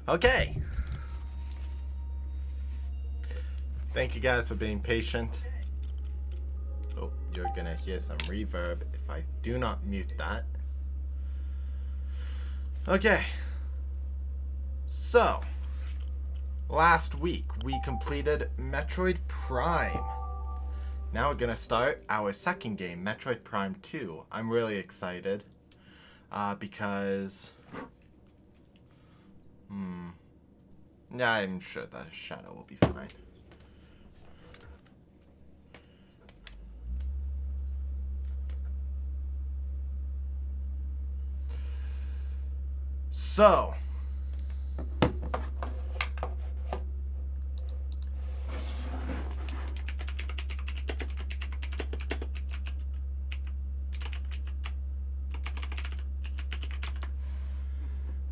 Okay. Thank you guys for being patient. Oh, you're gonna hear some reverb if I do not mute that. Okay. So, last week we completed Metroid Prime. Now we're gonna start our second game, Metroid Prime 2. I'm really excited because yeah, I'm sure the shadow will be fine. So,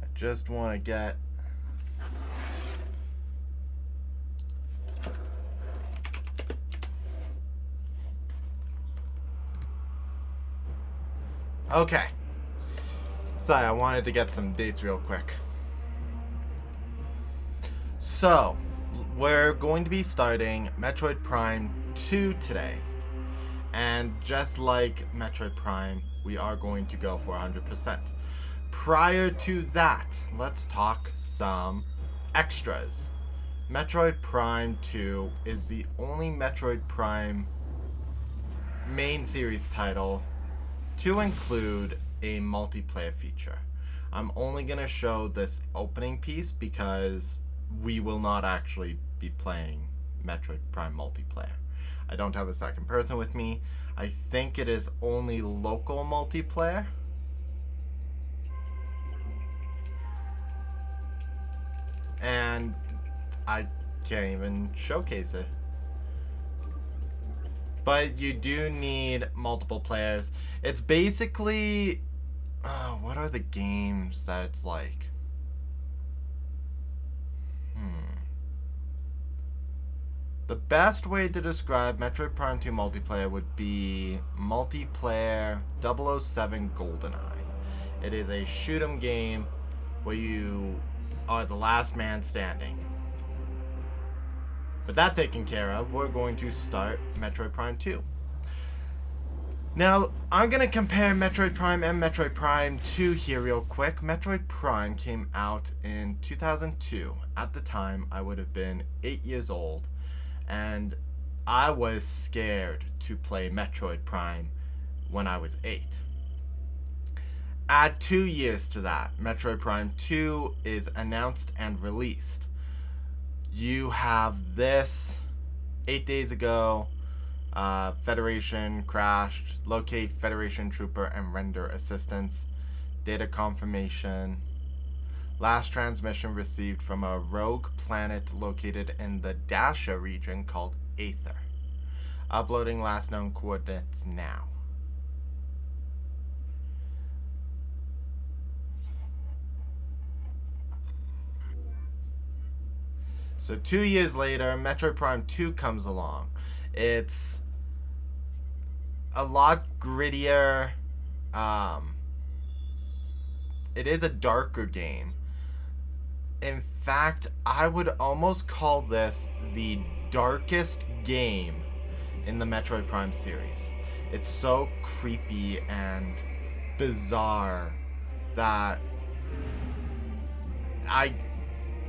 I just want to get okay. Sorry, I wanted to get some dates real quick. So, we're going to be starting Metroid Prime 2 today. And just like Metroid Prime, we are going to go for 100%. Prior to that, let's talk some extras. Metroid Prime 2 is the only Metroid Prime main series title to include a multiplayer feature. I'm only going to show this opening piece because we will not actually be playing Metroid Prime multiplayer. I don't have a second person with me. I think it is only local multiplayer. And I can't even showcase it. But you do need multiple players. It's basically... what are the games that it's like? The best way to describe Metroid Prime 2 multiplayer would be multiplayer 007 GoldenEye. It is a shoot 'em game where you are the last man standing. With that taken care of, we're going to start Metroid Prime 2. Now, I'm going to compare Metroid Prime and Metroid Prime 2 here real quick. Metroid Prime came out in 2002. At the time, I would have been 8 years old, and I was scared to play Metroid Prime when I was 8. Add 2 years to that, Metroid Prime 2 is announced and released. You have this 8 days ago. Federation crashed. Locate Federation trooper and render assistance. Data confirmation. Last transmission received from a rogue planet located in the Dasha region called Aether. Uploading last known coordinates now. So 2 years later, Metroid Prime 2 comes along. It's a lot grittier. It is a darker game. In fact, I would almost call this the darkest game in the Metroid Prime series. It's so creepy and bizarre that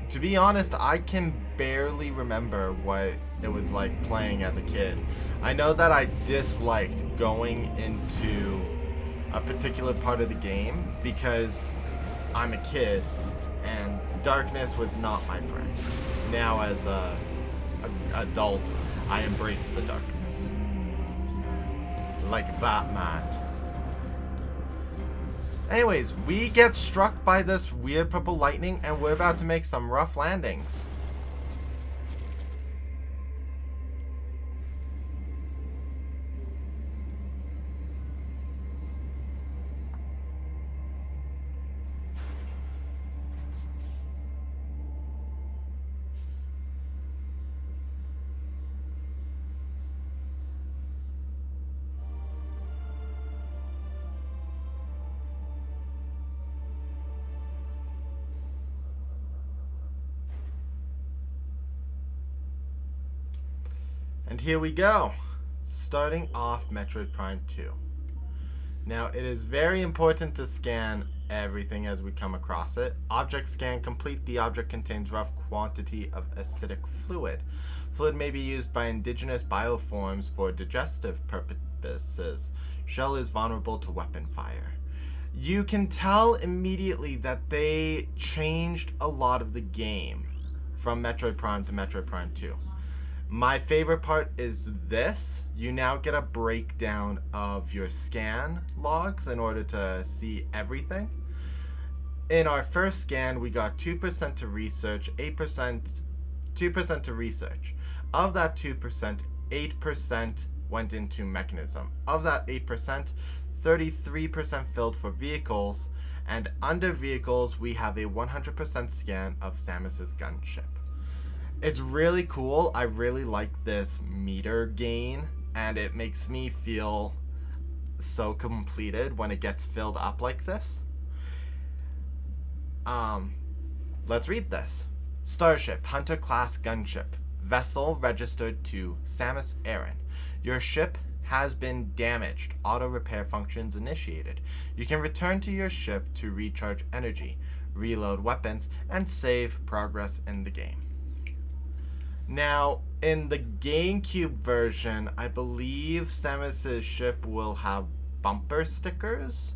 to be honest, I can barely remember what it was like playing as a kid. I know that I disliked going into a particular part of the game because I'm a kid and darkness was not my friend. Now as an adult, I embrace the darkness. Like Batman. Anyways, we get struck by this weird purple lightning and we're about to make some rough landings. And here we go. Starting off Metroid Prime 2. Now, it is very important to scan everything as we come across it. Object scan complete. The object contains rough quantity of acidic fluid. Fluid may be used by indigenous bioforms for digestive purposes. Shell is vulnerable to weapon fire. You can tell immediately that they changed a lot of the game from Metroid Prime to Metroid Prime 2. My favorite part is this. You now get a breakdown of your scan logs in order to see everything. In our first scan, we got 2% to research, 2% to research. Of that 2%, 8% went into mechanism. Of that 8%, 33% filled for vehicles, and under vehicles, we have a 100% scan of Samus's gunship. It's really cool. I really like this meter gain, and it makes me feel so completed when it gets filled up like this. Let's read this. Starship, Hunter class gunship. Vessel registered to Samus Aran. Your ship has been damaged. Auto repair functions initiated. You can return to your ship to recharge energy, reload weapons, and save progress in the game. Now, in the GameCube version, I believe Samus's ship will have bumper stickers.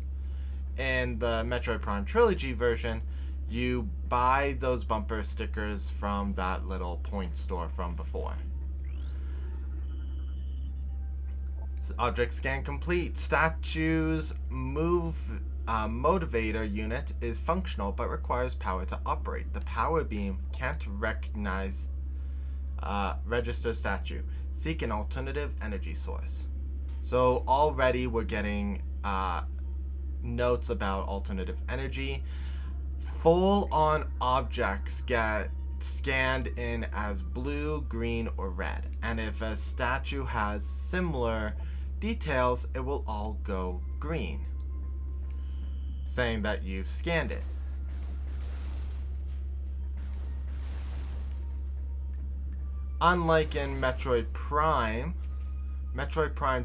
In the Metroid Prime Trilogy version, you buy those bumper stickers from that little point store from before. Object scan complete. Statue's motivator unit is functional but requires power to operate. The power beam can't recognize register statue. Seek an alternative energy source. So already we're getting notes about alternative energy. Full-on objects get scanned in as blue, green, or red. And if a statue has similar details, it will all go green, saying that you've scanned it. Unlike in Metroid Prime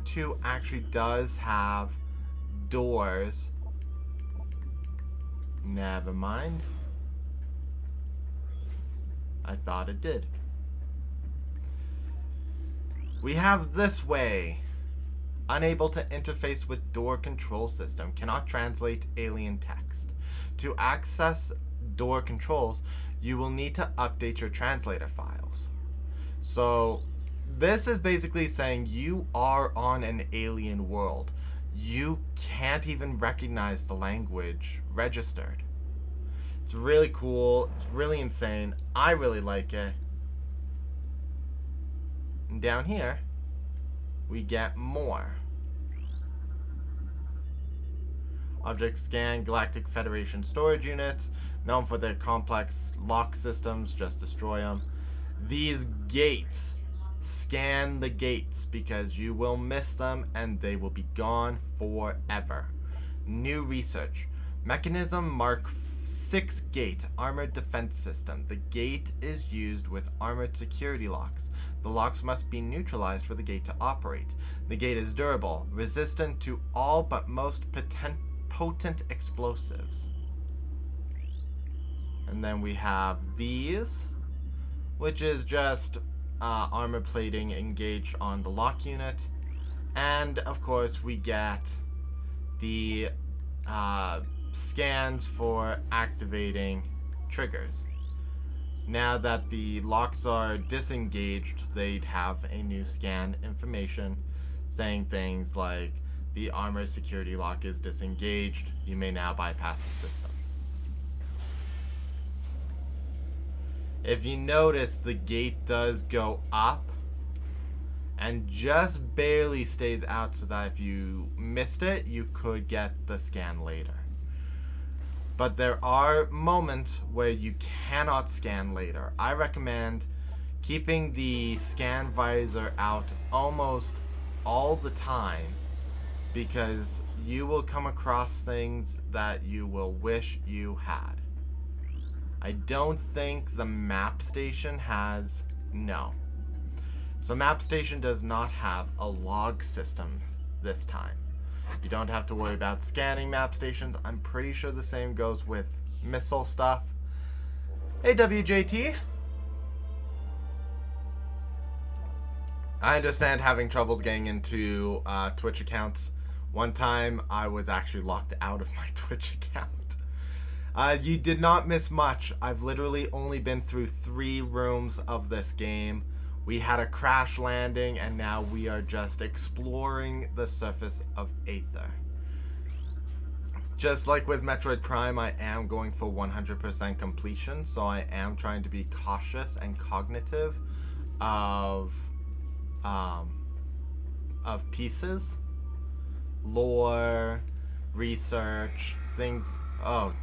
2 actually does have doors. Never mind. I thought it did. We have this way. Unable to interface with door control system. Cannot translate alien text. To access door controls, you will need to update your translator files. So, this is basically saying you are on an alien world. You can't even recognize the language registered. It's really cool. It's really insane. I really like it. And down here, we get more. Object scan, Galactic Federation storage units. Known for their complex lock systems, just destroy them. These gates. Scan the gates because you will miss them and they will be gone forever. New research. Mechanism Mark 6 gate armored defense system. The gate is used with armored security locks. The locks must be neutralized for the gate to operate. The gate is durable, resistant to all but most potent explosives. And then we have these, which is just armor plating engaged on the lock unit. And of course we get the scans for activating triggers. Now that the locks are disengaged, they'd have a new scan information saying things like the armor security lock is disengaged. You may now bypass the system. If you notice, the gate does go up and just barely stays out so that if you missed it, you could get the scan later. But there are moments where you cannot scan later. I recommend keeping the scan visor out almost all the time because you will come across things that you will wish you had. I don't think the map station has... No. So Map Station does not have a log system this time. You don't have to worry about scanning map stations. I'm pretty sure the same goes with missile stuff. Hey WJT. I understand having troubles getting into Twitch accounts. One time I was actually locked out of my Twitch account. You did not miss much. I've literally only been through 3 rooms of this game. We had a crash landing, and now we are just exploring the surface of Aether. Just like with Metroid Prime, I am going for 100% completion, so I am trying to be cautious and cognitive of pieces, lore, research, things. Oh,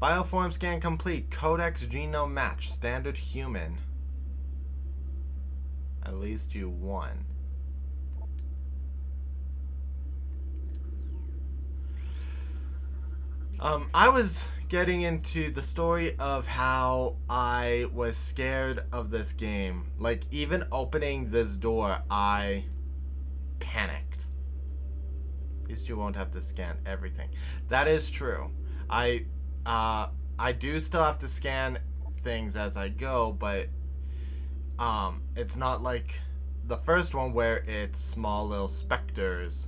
Bioform scan complete. Codex genome match. Standard human. At least you won. I was getting into the story of how I was scared of this game. Like, even opening this door, I panicked. At least you won't have to scan everything. That is true. I do still have to scan things as I go, but it's not like the first one where it's small little specters.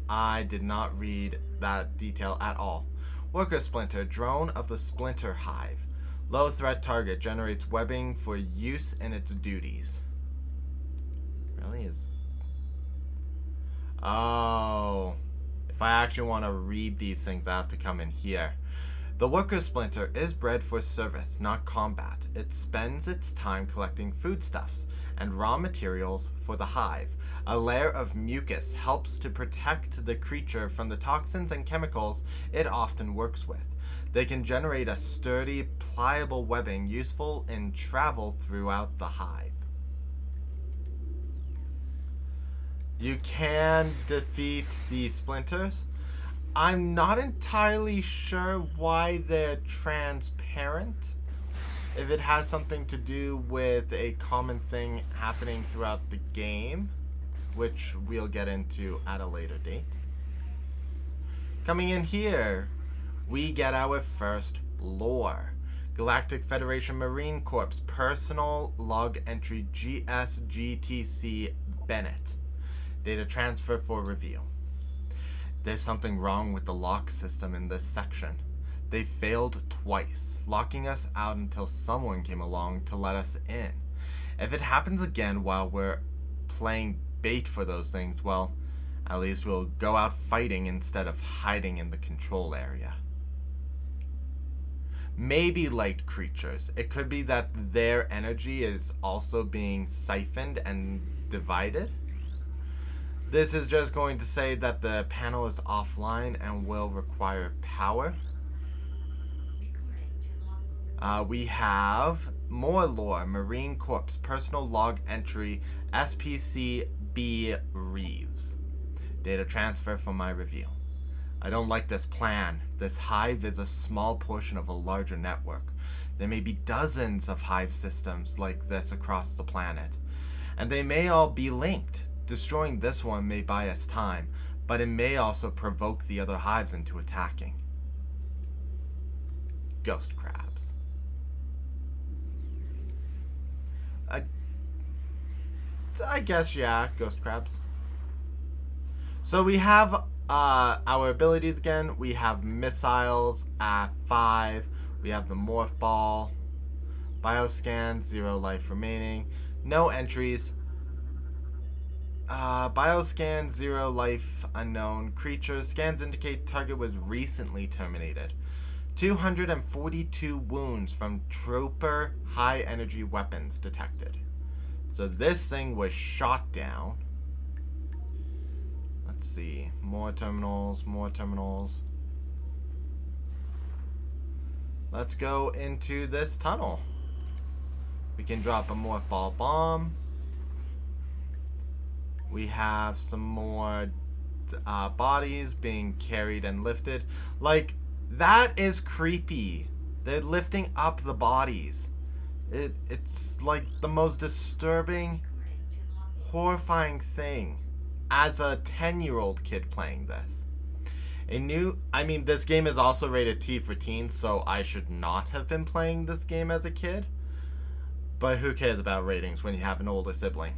I did not read that detail at all. Worker Splinter, drone of the Splinter Hive. Low threat target, generates webbing for use in its duties. Really is. Oh. If I actually want to read these things, I have to come in here. The Worker Splinter is bred for service, not combat. It spends its time collecting foodstuffs and raw materials for the hive. A layer of mucus helps to protect the creature from the toxins and chemicals it often works with. They can generate a sturdy, pliable webbing useful in travel throughout the hive. You can defeat the splinters. I'm not entirely sure why they're transparent. If it has something to do with a common thing happening throughout the game, which we'll get into at a later date. Coming in here, we get our first lore. Galactic Federation Marine Corps Personal Log Entry GSGTC Bennett. Data transfer for review. There's something wrong with the lock system in this section. They failed twice, locking us out until someone came along to let us in. If it happens again while we're playing bait for those things, well, at least we'll go out fighting instead of hiding in the control area. Maybe light creatures. It could be that their energy is also being siphoned and divided. This is just going to say that the panel is offline and will require power. We have more lore. Marine Corps Personal Log Entry SPC B Reeves. Data transfer for my review. I don't like this plan. This hive is a small portion of a larger network. There may be dozens of hive systems like this across the planet, and they may all be linked. Destroying this one may buy us time, but it may also provoke the other hives into attacking. Ghost crabs. I guess, yeah, ghost crabs. So we have our abilities again. We have missiles at 5. We have the morph ball. Bioscan, 0 life remaining. No entries. Bioscan, 0 life unknown. Creatures. Scans indicate target was recently terminated. 242 wounds from trooper high energy weapons detected. So this thing was shot down. Let's see. More terminals, more terminals. Let's go into this tunnel. We can drop a morph ball bomb. We have some more bodies being carried and lifted. Like, that is creepy. They're lifting up the bodies. It's like the most disturbing, horrifying thing as a 10-year-old kid playing this. This game is also rated T for teens, so I should not have been playing this game as a kid. But who cares about ratings when you have an older sibling?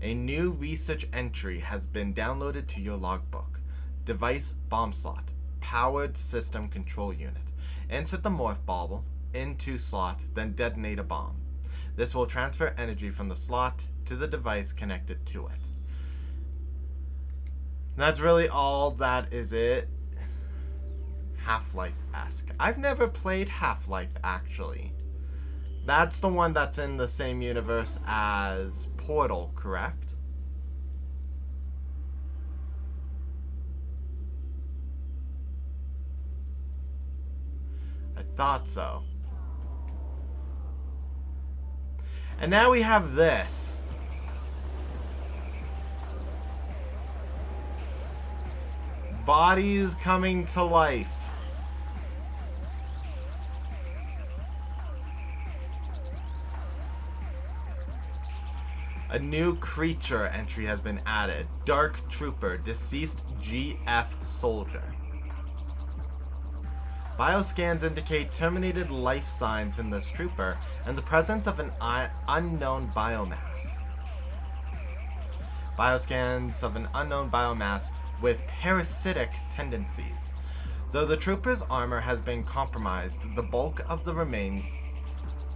A new research entry has been downloaded to your logbook. Device bomb slot. Powered system control unit. Insert the morph bauble into slot, then detonate a bomb. This will transfer energy from the slot to the device connected to it. That's really all that is it. Half-Life-esque. I've never played Half-Life, actually. That's the one that's in the same universe as Portal, correct? I thought so. And now we have this. Bodies coming to life. A new creature entry has been added. Dark Trooper, deceased GF soldier. Bioscans indicate terminated life signs in this trooper and the presence of an unknown biomass. Bioscans of an unknown biomass with parasitic tendencies. Though the trooper's armor has been compromised, the bulk of the remains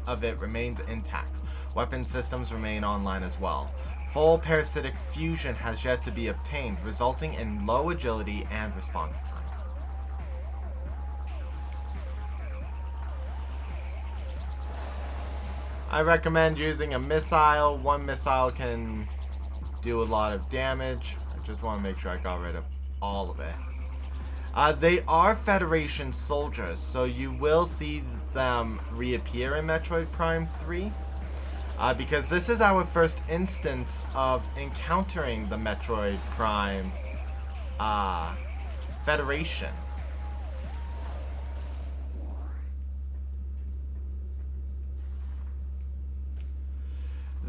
of it remains intact. Weapon systems remain online as well. Full parasitic fusion has yet to be obtained, resulting in low agility and response time. I recommend using a missile. One missile can do a lot of damage. I just want to make sure I got rid of all of it. They are Federation soldiers, so you will see them reappear in Metroid Prime 3. Because this is our first instance of encountering the Metroid Prime Federation.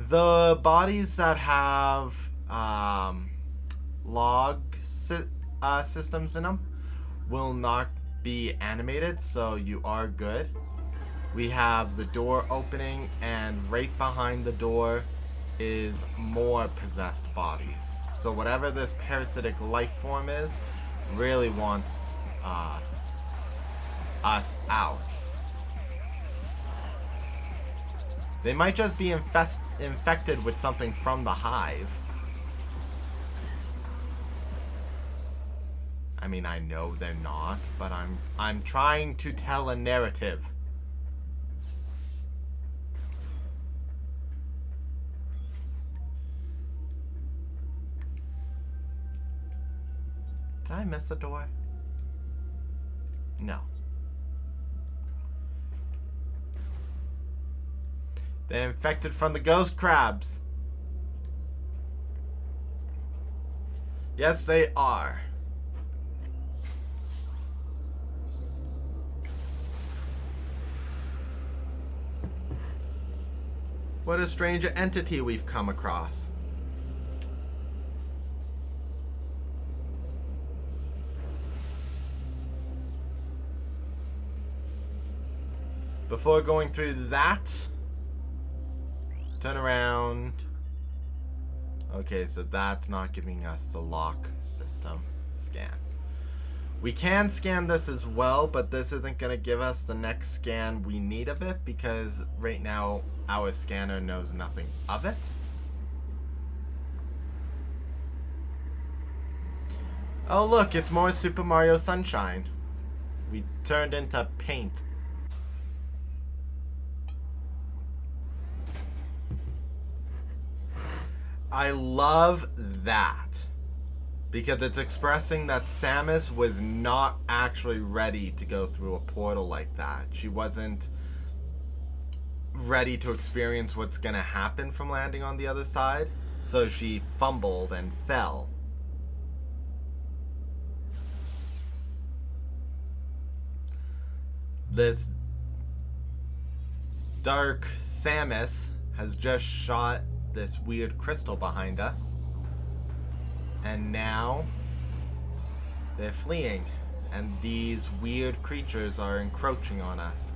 The bodies that have log systems in them will not be animated, so you are good. We have the door opening, and right behind the door is more possessed bodies. So whatever this parasitic life form is, really wants us out. They might just be infected with something from the hive. I mean, I know they're not, but I'm trying to tell a narrative. Did I miss a door? No. They're infected from the ghost crabs. Yes, they are. What a strange entity we've come across. Before going through that, turn around. Okay, so that's not giving us the lock system scan. We can scan this as well, but this isn't going to give us the next scan we need of it because right now our scanner knows nothing of it. Oh look, it's more Super Mario Sunshine. We turned into paint. I love that because it's expressing that Samus was not actually ready to go through a portal like that. She wasn't ready to experience what's gonna happen from landing on the other side, so she fumbled and fell. This Dark Samus has just shot this weird crystal behind us. And now they're fleeing. And these weird creatures are encroaching on us.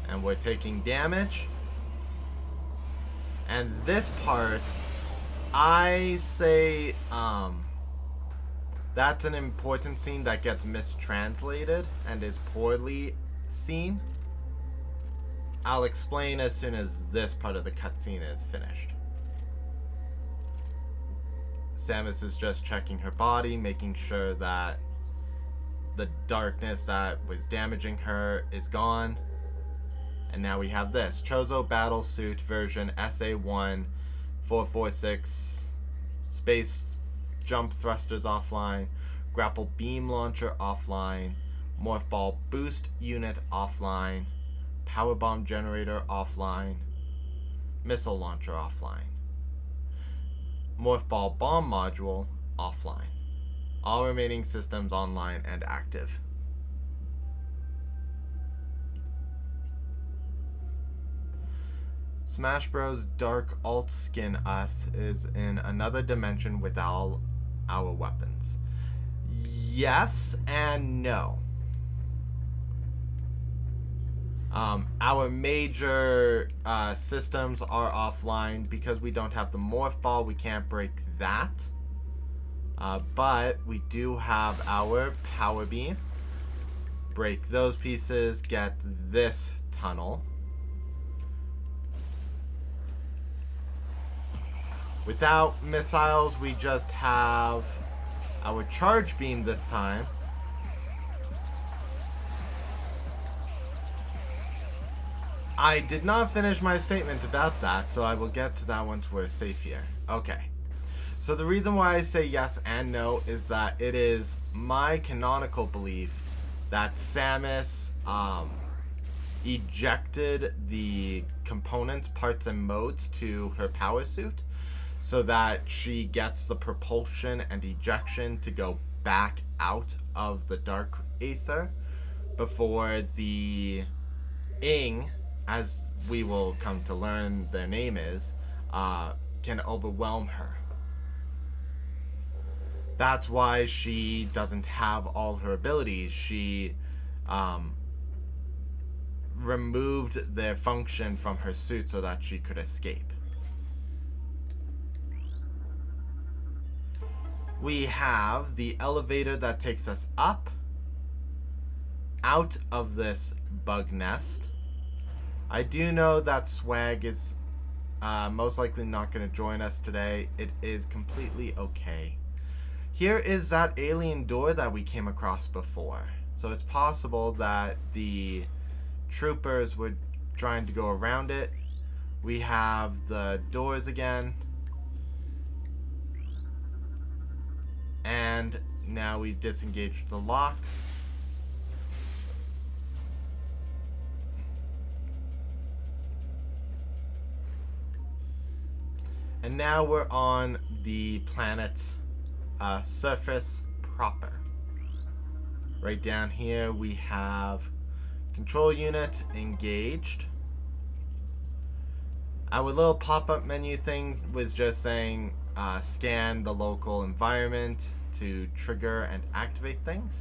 And we're taking damage. And this part, I say, that's an important scene that gets mistranslated and is poorly seen. I'll explain as soon as this part of the cutscene is finished. Samus is just checking her body, making sure that the darkness that was damaging her is gone. And now we have this. Chozo Battle Suit version SA1446. Space Jump Thrusters offline. Grapple Beam Launcher offline. Morph Ball Boost Unit offline. Power Bomb Generator offline. Missile Launcher offline. Morph Ball Bomb Module offline. All remaining systems online and active. Smash Bros. Dark Alt Skin Us is in another dimension with all our weapons. Yes and no. Our major systems are offline because we don't have the Morph Ball. We can't break that. But we do have our Power Beam. Break those pieces, get this tunnel. Without missiles, we just have our Charge Beam this time. I did not finish my statement about that, so I will get to that once we're safe here. Okay. So the reason why I say yes and no is that it is my canonical belief that Samus ejected the components, parts, and modes to her power suit, so that she gets the propulsion and ejection to go back out of the Dark Aether before the Ing, as we will come to learn their name is, can overwhelm her. That's why she doesn't have all her abilities. She removed their function from her suit so that she could escape. We have the elevator that takes us up out of this bug nest. I do know that Swag is most likely not going to join us today. It is completely okay. Here is that alien door that we came across before. So it's possible that the troopers were trying to go around it. We have the doors again. And now we've disengaged the lock. And now we're on the planet's surface proper. Right down here we have control unit engaged. Our little pop-up menu thing was just saying scan the local environment to trigger and activate things.